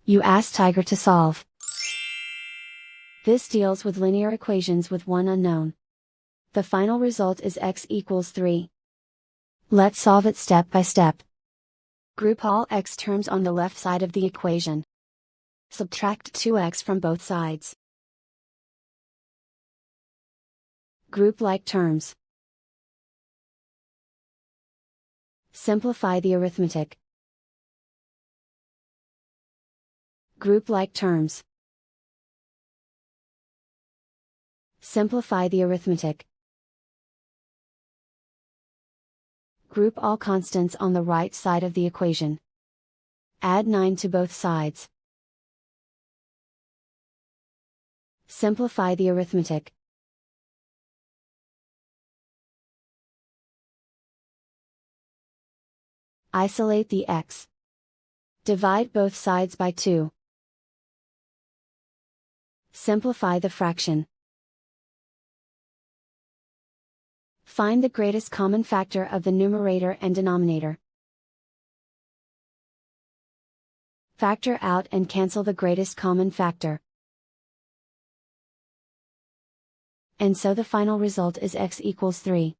You ask Tiger to solve. This deals with linear equations with one unknown. The final result is x equals 3. Let's solve it step by step. Group all x terms on the left side of the equation. Subtract 2x from both sides. Group like terms. Simplify the arithmetic. Group like terms. Simplify the arithmetic. Group all constants on the right side of the equation. Add 9 to both sides. Simplify the arithmetic. Isolate the x. Divide both sides by 2. Simplify the fraction. Find the greatest common factor of the numerator and denominator. Factor out and cancel the greatest common factor. And so the final result is x equals 3.